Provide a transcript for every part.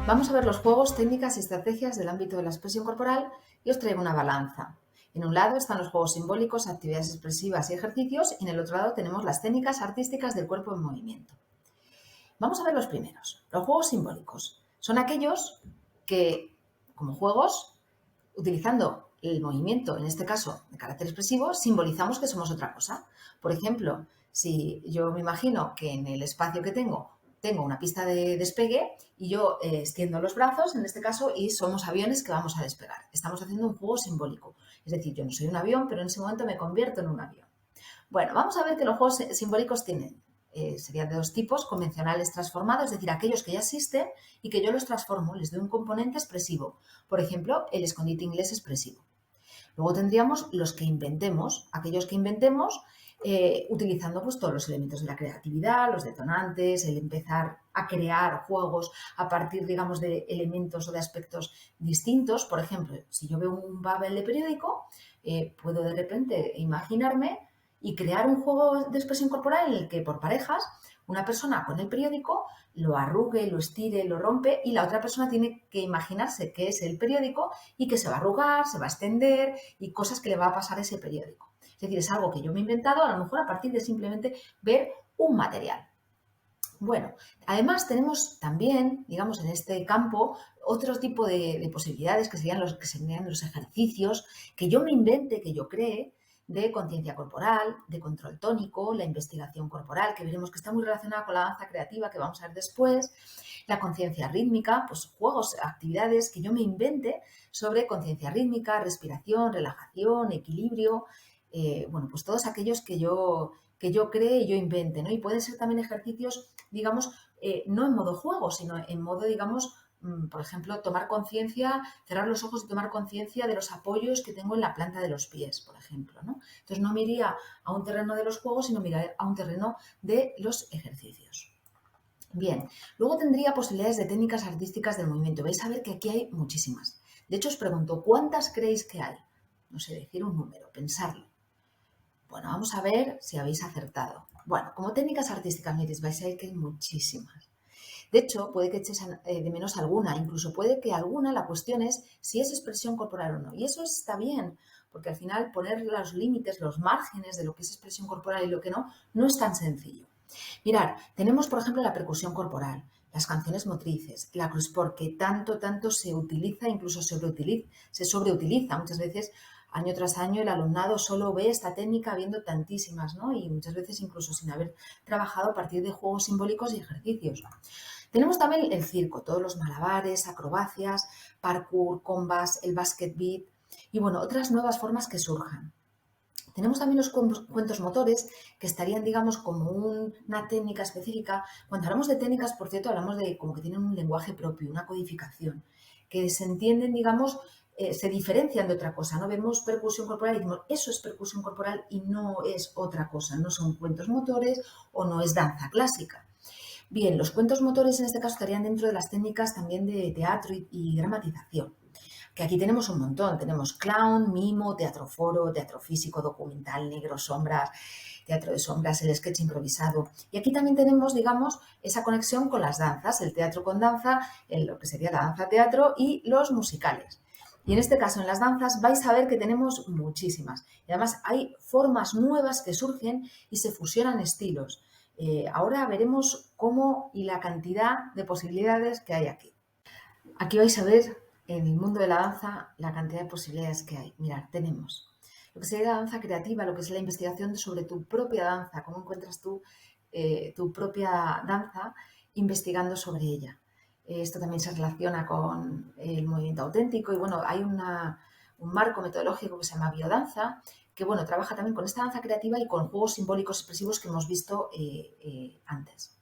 Vamos a ver los juegos, técnicas y estrategias del ámbito de la expresión corporal y os traigo una balanza. En un lado están los juegos simbólicos, actividades expresivas y ejercicios, y en el otro lado tenemos las técnicas artísticas del cuerpo en movimiento. Vamos a ver los primeros. Los juegos simbólicos son aquellos que, como juegos, utilizando el movimiento, en este caso de carácter expresivo, simbolizamos que somos otra cosa. Por ejemplo, si yo me imagino que en el espacio que tengo una pista de despegue y yo extiendo los brazos, en este caso, y somos aviones que vamos a despegar. Estamos haciendo un juego simbólico. Es decir, yo no soy un avión, pero en ese momento me convierto en un avión. Bueno, vamos a ver que los juegos simbólicos tienen, serían de dos tipos: convencionales transformados, es decir, aquellos que ya existen y que yo los transformo, les doy un componente expresivo. Por ejemplo, el escondite inglés expresivo. Luego tendríamos los que inventemos, aquellos que inventemos utilizando pues, todos los elementos de la creatividad, los detonantes, el empezar a crear juegos a partir, digamos, de elementos o de aspectos distintos. Por ejemplo, si yo veo un papel de periódico, puedo de repente imaginarme y crear un juego de expresión corporal en el que por parejas una persona con el periódico lo arrugue, lo estire, lo rompe, y la otra persona tiene que imaginarse que es el periódico y que se va a arrugar, se va a extender y cosas que le va a pasar a ese periódico. Es decir, es algo que yo me he inventado a lo mejor a partir de simplemente ver un material. Bueno, además tenemos también, digamos, en este campo otro tipo de posibilidades que serían los ejercicios que yo me invente, que yo cree, de conciencia corporal, de control tónico, la investigación corporal, que veremos que está muy relacionada con la danza creativa, que vamos a ver después, la conciencia rítmica, pues juegos, actividades que yo me invente sobre conciencia rítmica, respiración, relajación, equilibrio, bueno, pues todos aquellos que yo cree y yo invente, ¿no? Y pueden ser también ejercicios, digamos, no en modo juego, sino en modo, digamos, por ejemplo, tomar conciencia, cerrar los ojos y tomar conciencia de los apoyos que tengo en la planta de los pies, por ejemplo, ¿no? Entonces no me iría a un terreno de los juegos, sino me iría a un terreno de los ejercicios. Bien, luego tendría posibilidades de técnicas artísticas del movimiento. Vais a ver que aquí hay muchísimas. De hecho, os pregunto, ¿cuántas creéis que hay? No sé, decir un número, pensarlo. Bueno, vamos a ver si habéis acertado. Bueno, como técnicas artísticas, miréis, vais a ver que hay muchísimas. De hecho, puede que eches de menos alguna, incluso puede que alguna, la cuestión es si es expresión corporal o no. Y eso está bien, porque al final poner los límites, los márgenes de lo que es expresión corporal y lo que no, no es tan sencillo. Mirad, tenemos por ejemplo la percusión corporal, las canciones motrices, la crossport, que tanto se utiliza, incluso se sobreutiliza. Muchas veces, año tras año, el alumnado solo ve esta técnica viendo tantísimas, ¿no? Y muchas veces incluso sin haber trabajado a partir de juegos simbólicos y ejercicios. Tenemos también el circo, todos los malabares, acrobacias, parkour, combas, el basket beat y bueno, otras nuevas formas que surjan. Tenemos también los cuentos motores, que estarían, digamos, como una técnica específica. Cuando hablamos de técnicas, por cierto, hablamos de como que tienen un lenguaje propio, una codificación, que se entienden, digamos, se diferencian de otra cosa. No vemos percusión corporal y decimos, eso es percusión corporal y no es otra cosa, no son cuentos motores o no es danza clásica. Bien, los cuentos motores en este caso estarían dentro de las técnicas también de teatro y dramatización, que aquí tenemos un montón. Tenemos clown, mimo, teatro foro, teatro físico, documental, negro, sombras, teatro de sombras, el sketch improvisado. Y aquí también tenemos, digamos, esa conexión con las danzas, el teatro con danza, lo que sería la danza-teatro y los musicales. Y en este caso, en las danzas, vais a ver que tenemos muchísimas. Y además hay formas nuevas que surgen y se fusionan estilos. Ahora veremos cómo y la cantidad de posibilidades que hay aquí. Aquí vais a ver en el mundo de la danza la cantidad de posibilidades que hay. Mirad, tenemos lo que sería la danza creativa, lo que es la investigación sobre tu propia danza, cómo encuentras tú tu propia danza investigando sobre ella. Esto también se relaciona con el movimiento auténtico y bueno, hay un marco metodológico que se llama biodanza, que bueno, trabaja también con esta danza creativa y con juegos simbólicos expresivos que hemos visto antes.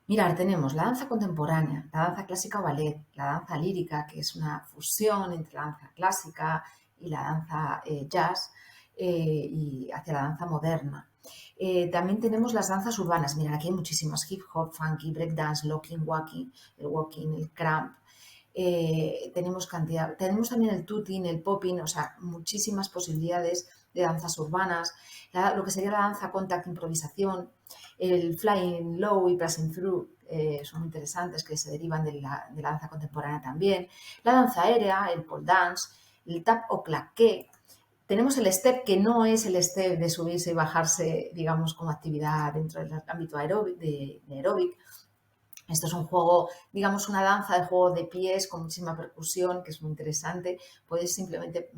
Mirad, tenemos la danza contemporánea, la danza clásica o ballet, la danza lírica, que es una fusión entre la danza clásica y la danza jazz y hacia la danza moderna. También tenemos las danzas urbanas. Mirad, aquí hay muchísimas: hip hop, funky, breakdance, locking, walking, el walking, el cramp. Tenemos también el tutting, el popping, o sea, muchísimas posibilidades de danzas urbanas, lo que sería la danza contact improvisación, el flying low y passing through, son muy interesantes, que se derivan de la danza contemporánea también, la danza aérea, el pole dance, el tap o claqué. Tenemos el step, que no es el step de subirse y bajarse, digamos, como actividad dentro del ámbito aeróbic, de aeróbic. Esto es un juego, digamos, una danza de juego de pies con muchísima percusión, que es muy interesante. Puedes simplemente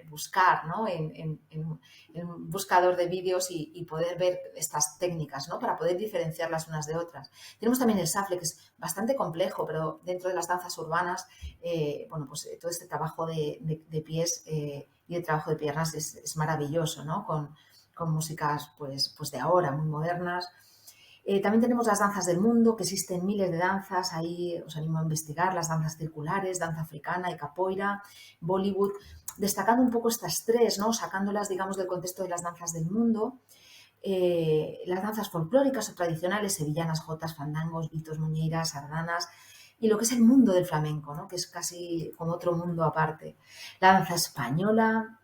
buscar, ¿no?, en un buscador de vídeos y poder ver estas técnicas, ¿no?, para poder diferenciarlas unas de otras. Tenemos también el shuffle, que es bastante complejo, pero dentro de las danzas urbanas, bueno, pues todo este trabajo de pies y de trabajo de piernas es maravilloso, ¿no?, con músicas pues de ahora, muy modernas. También tenemos las danzas del mundo, que existen miles de danzas, ahí os animo a investigar, las danzas circulares, danza africana y capoeira, Bollywood, destacando un poco estas tres, ¿no?, sacándolas, digamos, del contexto de las danzas del mundo. Las danzas folclóricas o tradicionales, sevillanas, jotas, fandangos, bitos, muñeiras, sardanas, y lo que es el mundo del flamenco, ¿no?, que es casi como otro mundo aparte. La danza española,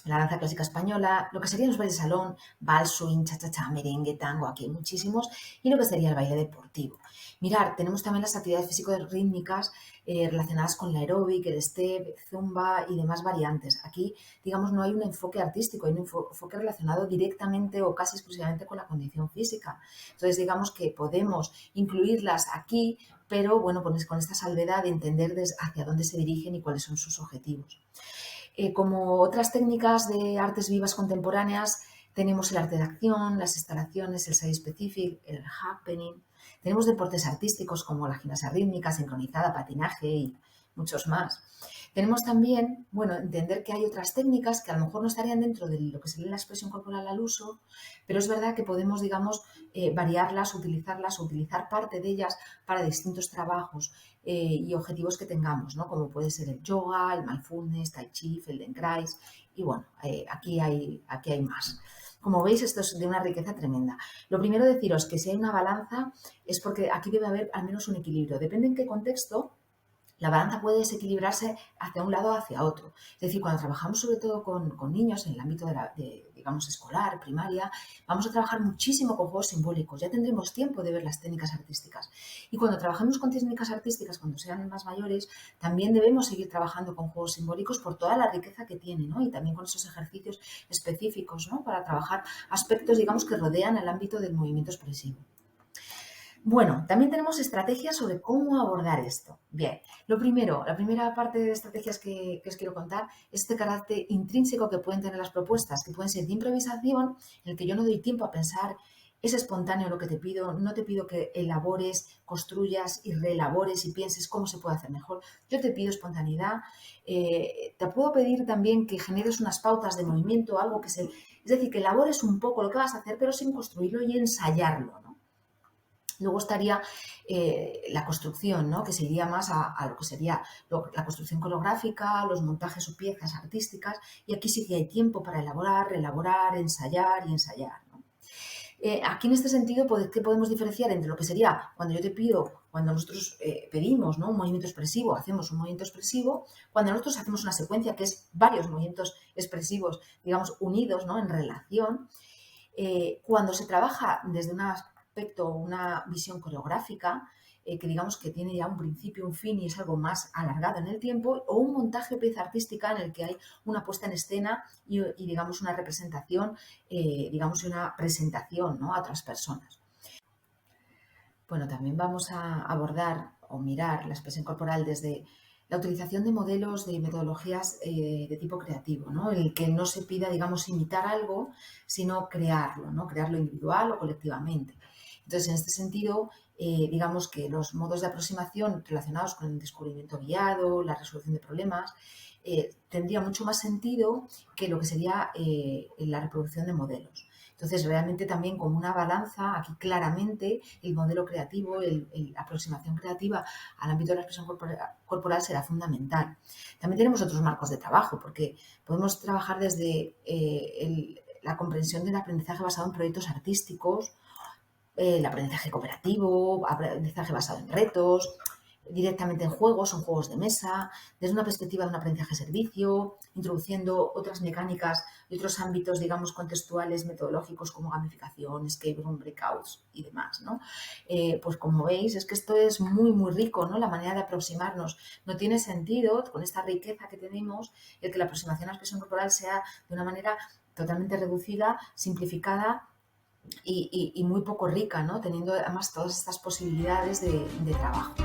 la danza clásica española, lo que serían los bailes de salón, vals, swing, cha-cha-cha, merengue, tango, aquí hay muchísimos, y lo que sería el baile deportivo. Mirar, tenemos también las actividades físico-rítmicas relacionadas con la aeróbic, el step, zumba y demás variantes. Aquí, digamos, no hay un enfoque artístico, hay un enfoque relacionado directamente o casi exclusivamente con la condición física. Entonces, digamos que podemos incluirlas aquí, pero bueno, pues con esta salvedad de entender hacia dónde se dirigen y cuáles son sus objetivos. Como otras técnicas de artes vivas contemporáneas, tenemos el arte de acción, las instalaciones, el site specific, el happening. Tenemos deportes artísticos como la gimnasia rítmica, sincronizada, patinaje y muchos más. Tenemos también, bueno, entender que hay otras técnicas que a lo mejor no estarían dentro de lo que sería la expresión corporal al uso, pero es verdad que podemos, digamos, variarlas, utilizarlas o utilizar parte de ellas para distintos trabajos y objetivos que tengamos, ¿no?, como puede ser el yoga, el mindfulness, tai chi, Feldenkrais, y bueno, aquí hay más. Como veis, esto es de una riqueza tremenda. Lo primero, deciros que si hay una balanza es porque aquí debe haber al menos un equilibrio. Depende en qué contexto, la balanza puede desequilibrarse hacia un lado o hacia otro. Es decir, cuando trabajamos sobre todo con niños en el ámbito digamos, escolar, primaria, vamos a trabajar muchísimo con juegos simbólicos. Ya tendremos tiempo de ver las técnicas artísticas. Y cuando trabajemos con técnicas artísticas, cuando sean más mayores, también debemos seguir trabajando con juegos simbólicos por toda la riqueza que tiene, ¿no?, y también con esos ejercicios específicos, ¿no?, para trabajar aspectos, digamos, que rodean el ámbito del movimiento expresivo. Bueno, también tenemos estrategias sobre cómo abordar esto. Bien, lo primero, la primera parte de estrategias que os quiero contar es este carácter intrínseco que pueden tener las propuestas, que pueden ser de improvisación, en el que yo no doy tiempo a pensar, es espontáneo lo que te pido, no te pido que elabores, construyas y reelabores y pienses cómo se puede hacer mejor. Yo te pido espontaneidad. Te puedo pedir también que generes unas pautas de movimiento, algo que es decir, que elabores un poco lo que vas a hacer, pero sin construirlo y ensayarlo, ¿no? Luego estaría la construcción, ¿no?, que se iría más a lo que sería la construcción coreográfica, los montajes o piezas artísticas, y aquí sí que hay tiempo para elaborar, reelaborar, ensayar y ensayar, ¿no? Aquí en este sentido, ¿qué podemos diferenciar entre lo que sería cuando yo te pido, cuando nosotros pedimos, ¿no?, un movimiento expresivo, hacemos un movimiento expresivo, cuando nosotros hacemos una secuencia que es varios movimientos expresivos, digamos, unidos, ¿no?, en relación? Cuando se trabaja desde un aspecto, una visión coreográfica, que digamos que tiene ya un principio, un fin y es algo más alargado en el tiempo, o un montaje o pieza artística en el que hay una puesta en escena y digamos, una representación, digamos, y una presentación, ¿no?, a otras personas. Bueno, también vamos a abordar o mirar la expresión corporal desde la utilización de modelos, de metodologías de tipo creativo, ¿no?, en el que no se pida, digamos, imitar algo, sino crearlo, ¿no?, crearlo individual o colectivamente. Entonces, en este sentido, digamos que los modos de aproximación relacionados con el descubrimiento guiado, la resolución de problemas, tendría mucho más sentido que lo que sería la reproducción de modelos. Entonces, realmente también como una balanza, aquí claramente el modelo creativo, la aproximación creativa al ámbito de la expresión corporal será fundamental. También tenemos otros marcos de trabajo, porque podemos trabajar desde la comprensión del aprendizaje basado en proyectos artísticos, el aprendizaje cooperativo, aprendizaje basado en retos, directamente en juegos, son juegos de mesa, desde una perspectiva de un aprendizaje-servicio, introduciendo otras mecánicas y otros ámbitos, digamos, contextuales, metodológicos como gamificación, escape room, breakouts y demás, ¿no? Pues como veis, es que esto es muy, muy rico, ¿no? La manera de aproximarnos. No tiene sentido, con esta riqueza que tenemos, el que la aproximación a la expresión corporal sea de una manera totalmente reducida, simplificada y muy poco rica, ¿no? Teniendo además todas estas posibilidades de trabajo.